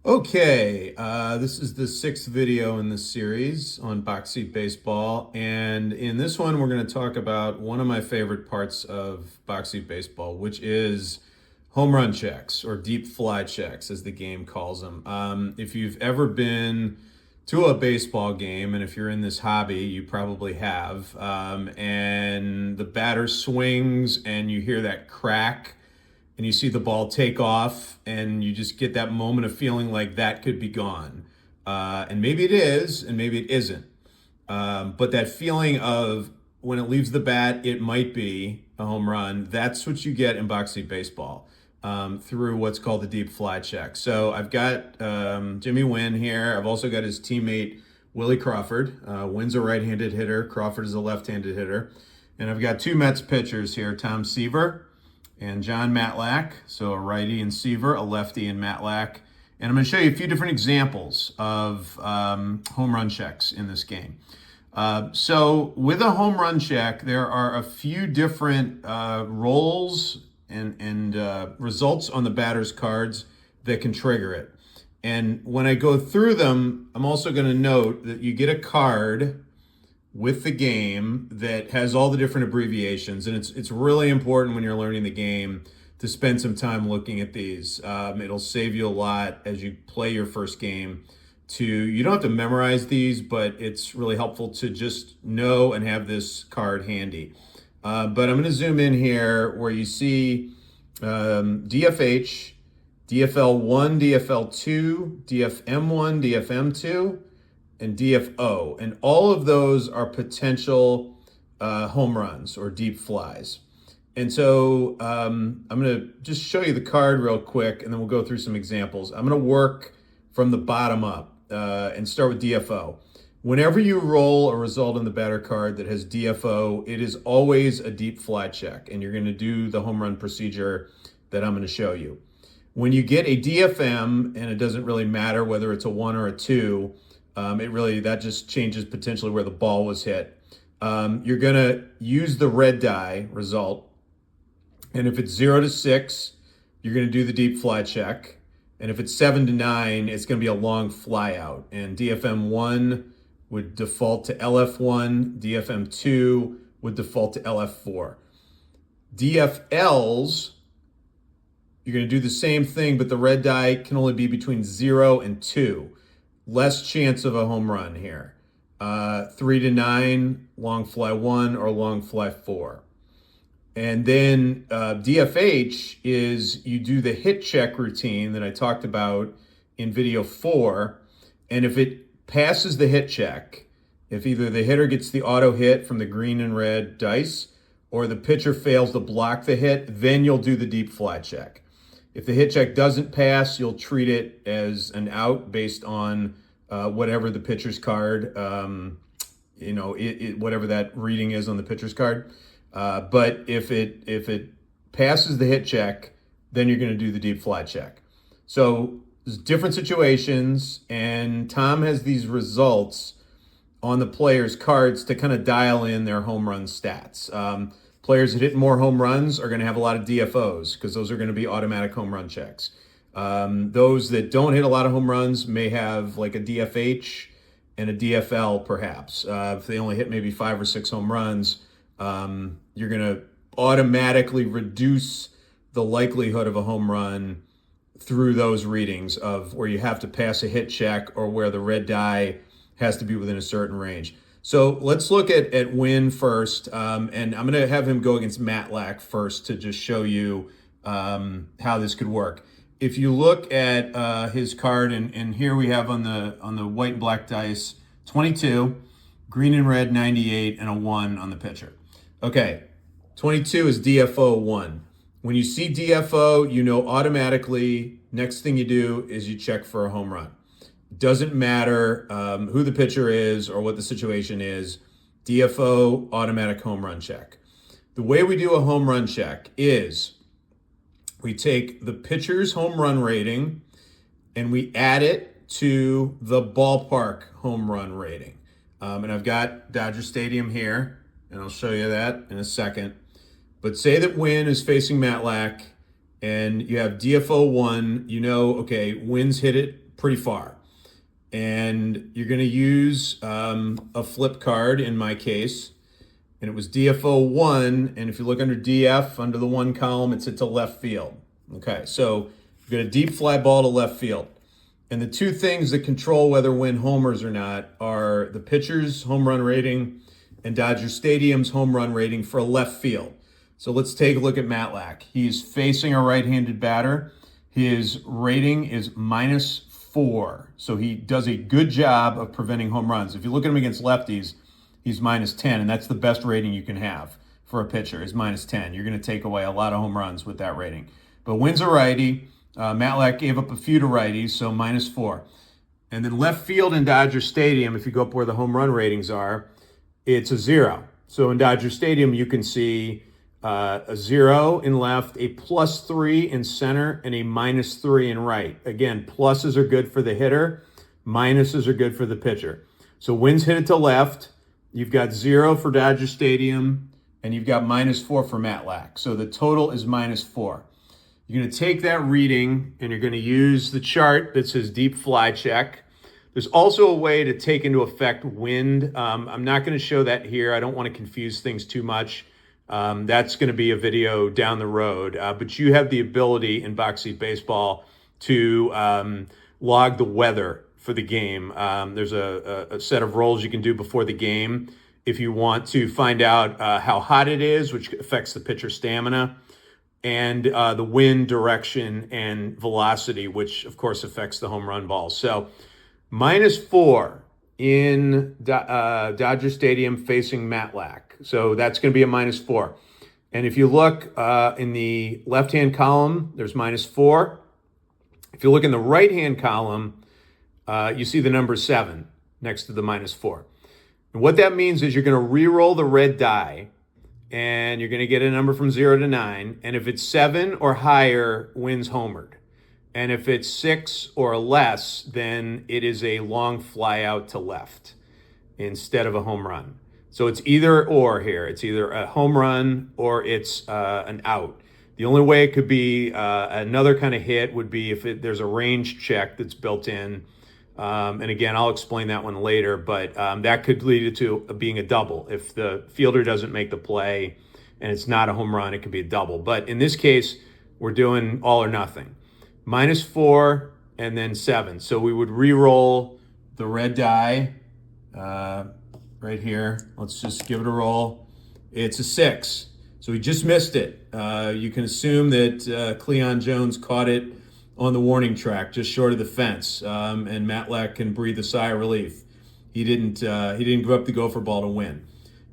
Okay, this is the sixth video in this series on box seat baseball, and in this one, we're going to talk about one of my favorite parts of box seat baseball, which is home run checks or deep fly checks, as the game calls them. If you've ever been to a baseball game, and if you're in this hobby, you probably have, and the batter swings, and you hear that crack and you see the ball take off and you just get that moment of feeling like that could be gone. And maybe it is, and maybe it isn't. But that feeling of when it leaves the bat, it might be a home run. That's what you get in box seat baseball through what's called the deep fly check. So I've got Jimmy Wynn here. I've also got his teammate, Willie Crawford. Wynn's a right-handed hitter. Crawford is a left-handed hitter. And I've got two Mets pitchers here, Tom Seaver and Jon Matlack, so a righty and Seaver, a lefty and Matlack. And I'm going to show you a few different examples of home run checks in this game. So with a home run check, there are a few different roles and results on the batter's cards that can trigger it. And when I go through them, I'm also going to note that you get a card with the game that has all the different abbreviations, and it's really important when you're learning the game to spend some time looking at these. It'll save you a lot as you play your first game. You don't have to memorize these, but it's really helpful to just know and have this card handy. But I'm going to zoom in here where you see DFH, DFL1, DFL2, DFM1, DFM2, and DFO. And all of those are potential home runs or deep flies. And so I'm going to just show you the card real quick, and then we'll go through some examples. I'm going to work from the bottom up and start with DFO. Whenever you roll a result on the batter card that has DFO, it is always a deep fly check, and you're going to do the home run procedure that I'm going to show you. When you get a DFM, and it doesn't really matter whether it's a 1 or a 2, that just changes potentially where the ball was hit. You're going to use the red die result. And if it's 0 to 6, you're going to do the deep fly check. And if it's 7 to 9, it's going to be a long fly out. And DFM1 would default to LF1. DFM2 would default to LF4. DFLs, you're going to do the same thing, but the red die can only be between 0 and 2. Less chance of a home run here. 3 to 9, long fly 1 or long fly 4. And then DFH is you do the hit check routine that I talked about in video 4. And if it passes the hit check, if either the hitter gets the auto hit from the green and red dice or the pitcher fails to block the hit, then you'll do the deep fly check. If the hit check doesn't pass, you'll treat it as an out based on whatever the pitcher's card, whatever that reading is on the pitcher's card. But if it passes the hit check, then you're going to do the deep fly check. So there's different situations, and Tom has these results on the players' cards to kind of dial in their home run stats. Players that hit more home runs are going to have a lot of DFOs because those are going to be automatic home run checks. Those that don't hit a lot of home runs may have like a DFH and a DFL perhaps. If they only hit maybe 5 or 6 home runs, you're going to automatically reduce the likelihood of a home run through those readings of where you have to pass a hit check or where the red die has to be within a certain range. So let's look at Wynn first, and I'm going to have him go against Matlack first to just show you how this could work. If you look at his card, and here we have on the white and black dice, 22, green and red 98, and a 1 on the pitcher. Okay, 22 is DFO 1. When you see DFO, you know automatically next thing you do is you check for a home run. Doesn't matter who the pitcher is or what the situation is. DFO, automatic home run check. The way we do a home run check is we take the pitcher's home run rating and we add it to the ballpark home run rating. And I've got Dodger Stadium here, and I'll show you that in a second. But say that Wynn is facing Matlack and you have DFO 1, you know, okay, Wynn's hit it pretty far. And you're going to use a flip card in my case. And it was DFO 1. And if you look under DF, under the 1 column, it's to left field. Okay, so you've got a deep fly ball to left field. And the two things that control whether Wynn homers or not are the pitcher's home run rating and Dodger Stadium's home run rating for left field. So let's take a look at Matlack. He's facing a right-handed batter. His rating is -4. So he does a good job of preventing home runs. If you look at him against lefties, he's -10, and that's the best rating you can have for a pitcher is -10. You're going to take away a lot of home runs with that rating. But Wynn's a righty. Matlack gave up a few to righties, so -4. And then left field in Dodger Stadium, if you go up where the home run ratings are, it's a 0. So in Dodger Stadium, you can see a 0 in left, a +3 in center, and a -3 in right. Again, pluses are good for the hitter, minuses are good for the pitcher. So Wynn's hit it to left. You've got 0 for Dodger Stadium, and you've got -4 for Matlack. So the total is -4. You're going to take that reading and you're going to use the chart that says deep fly check. There's also a way to take into effect wind. I'm not going to show that here. I don't want to confuse things too much. That's going to be a video down the road. But you have the ability in Box Seat Baseball to log the weather for the game. There's a set of rolls you can do before the game if you want to find out how hot it is, which affects the pitcher's stamina, and the wind direction and velocity, which of course affects the home run ball. So -4 in Dodger Stadium facing Matlack. So that's going to be a -4. And if you look in the left-hand column, there's -4. If you look in the right-hand column, you see the number 7 next to the -4. And what that means is you're going to re-roll the red die, and you're going to get a number from 0 to 9. And if it's 7 or higher, Wynn's homered. And if it's 6 or less, then it is a long fly out to left instead of a home run. So it's either or here. It's either a home run or it's an out. The only way it could be another kind of hit would be if there's a range check that's built in. And again, I'll explain that one later, but that could lead to being a double. If the fielder doesn't make the play and it's not a home run, it could be a double. But in this case, we're doing all or nothing. -4 and then 7. So we would re-roll the red die right here. Let's just give it a roll. It's a 6. So we just missed it. You can assume that Cleon Jones caught it on the warning track, just short of the fence, and Matlack can breathe a sigh of relief. He didn't give up the gopher ball to win.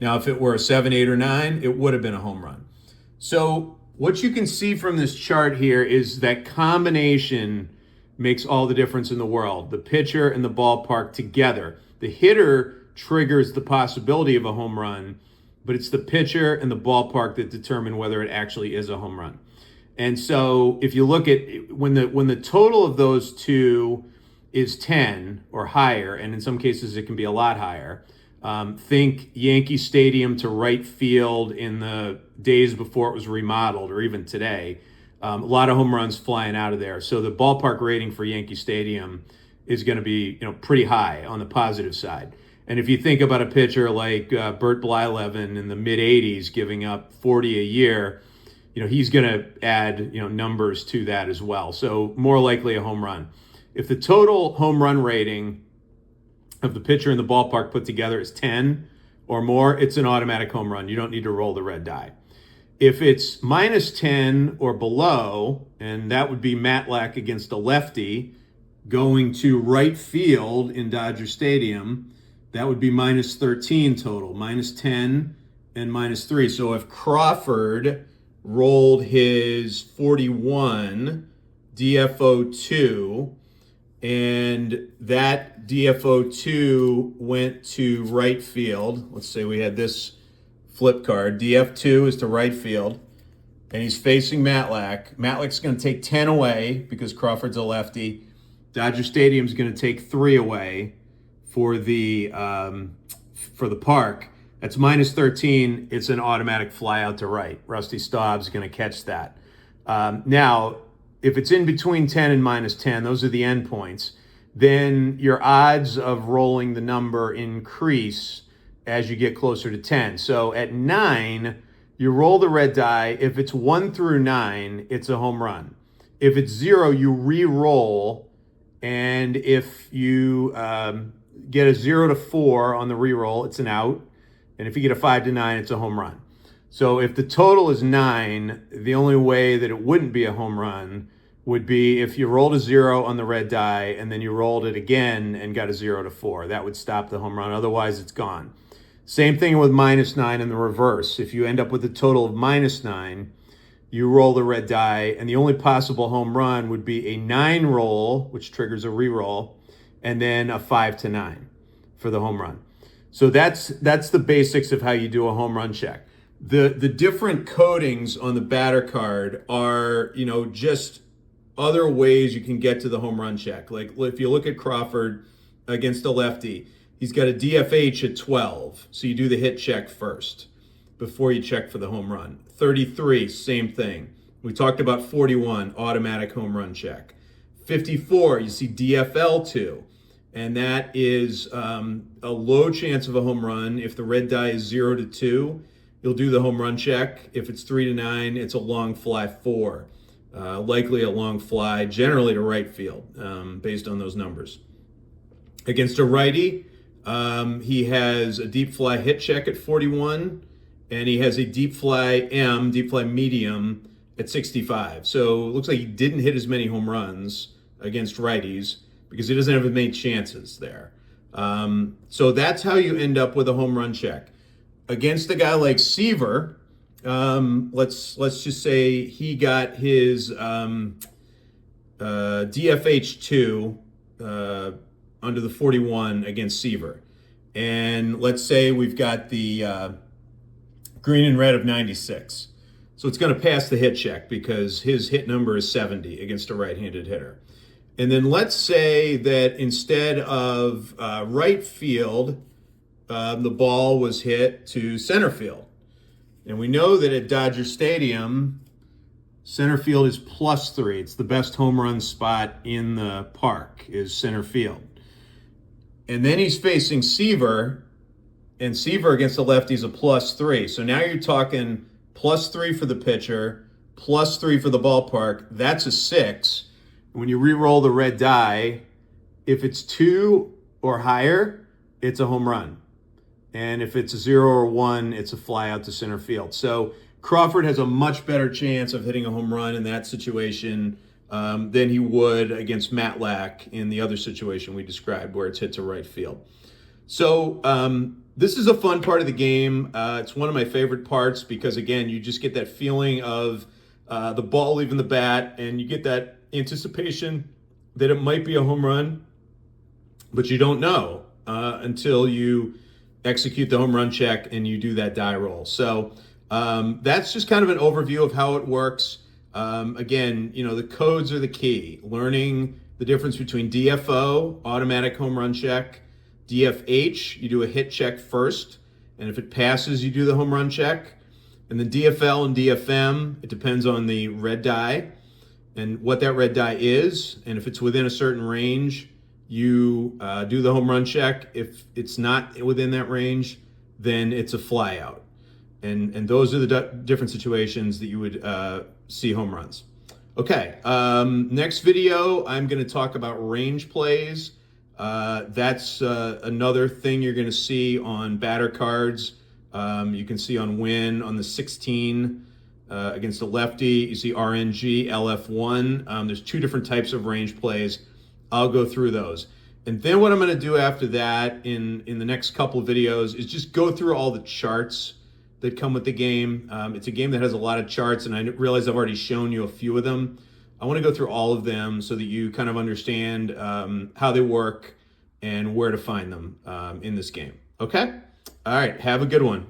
Now, if it were a 7, 8, or 9, it would have been a home run. So what you can see from this chart here is that combination makes all the difference in the world. The pitcher and the ballpark together. The hitter triggers the possibility of a home run, but it's the pitcher and the ballpark that determine whether it actually is a home run. And so if you look at when the total of those two is 10 or higher, and in some cases it can be a lot higher, think Yankee Stadium to right field in the days before it was remodeled, or even today, a lot of home runs flying out of there. So the ballpark rating for Yankee Stadium is going to be pretty high on the positive side. And if you think about a pitcher like Bert Blyleven in the mid-'80s giving up 40 a year, he's going to add, numbers to that as well. So more likely a home run. If the total home run rating of the pitcher and the ballpark put together is 10 or more, it's an automatic home run. You don't need to roll the red die. If it's -10 or below, and that would be Matlack against a lefty going to right field in Dodger Stadium, that would be -13 total, -10 and -3. So if Crawford rolled his 41 DFO2, and that DFO2 went to right field. Let's say we had this flip card. DF2 is to right field, and he's facing Matlack. Matlack's going to take 10 away because Crawford's a lefty. Dodger Stadium's going to take 3 away for the park. That's -13. It's an automatic fly out to right. Rusty Staub's going to catch that. Now, if it's in between 10 and -10, those are the end points. then your odds of rolling the number increase as you get closer to 10. So at 9, you roll the red die. If it's 1 through 9, it's a home run. If it's 0, you re-roll. And if you get a 0 to 4 on the re-roll, it's an out. And if you get a 5 to 9, it's a home run. So if the total is 9, the only way that it wouldn't be a home run would be if you rolled a 0 on the red die and then you rolled it again and got a 0 to 4. That would stop the home run. Otherwise, it's gone. Same thing with -9 in the reverse. If you end up with a total of -9, you roll the red die, and the only possible home run would be a 9 roll, which triggers a re-roll, and then a 5 to 9 for the home run. So that's the basics of how you do a home run check. The different codings on the batter card are, just other ways you can get to the home run check. Like if you look at Crawford against a lefty, he's got a DFH at 12. So you do the hit check first before you check for the home run. 33, same thing. We talked about 41, automatic home run check. 54, you see DFL 2. And that is a low chance of a home run. If the red die is 0 to 2, you'll do the home run check. If it's 3 to 9, it's a long fly 4. Likely a long fly, generally to right field, based on those numbers. Against a righty, he has a deep fly hit check at 41, and he has a deep fly medium at 65. So it looks like he didn't hit as many home runs against righties because he doesn't have as many chances there. So that's how you end up with a home run check. Against a guy like Seaver, let's just say he got his DFH2 under the 41 against Seaver. And let's say we've got the green and red of 96. So it's going to pass the hit check because his hit number is 70 against a right-handed hitter. And then let's say that instead of right field, the ball was hit to center field. And we know that at Dodger Stadium, center field is +3. It's the best home run spot in the park is center field. And then he's facing Seaver, and Seaver against the lefty is a +3. So now you're talking +3 for the pitcher, +3 for the ballpark. That's a 6. When you re-roll the red die, if it's 2 or higher, it's a home run. And if it's a 0 or 1, it's a fly out to center field. So Crawford has a much better chance of hitting a home run in that situation than he would against Matlack in the other situation we described where it's hit to right field. So this is a fun part of the game. It's one of my favorite parts because, again, you just get that feeling of the ball leaving the bat, and you get that anticipation that it might be a home run, but you don't know until you execute the home run check and you do that die roll. So that's just kind of an overview of how it works. Again, the codes are the key. Learning the difference between DFO, automatic home run check, DFH, you do a hit check first, and if it passes, you do the home run check. And then DFL and DFM, it depends on the red die and what that red die is. And if it's within a certain range, you do the home run check. If it's not within that range, then it's a fly out. And those are the different situations that you would see home runs. Okay, next video, I'm going to talk about range plays. That's another thing you're going to see on batter cards. You can see on Win on the 16 against a lefty. You see RNG, LF1. There's 2 different types of range plays. I'll go through those. And then what I'm going to do after that in the next couple of videos is just go through all the charts that come with the game. It's a game that has a lot of charts, and I realize I've already shown you a few of them. I want to go through all of them so that you kind of understand how they work and where to find them in this game. Okay? All right. Have a good one.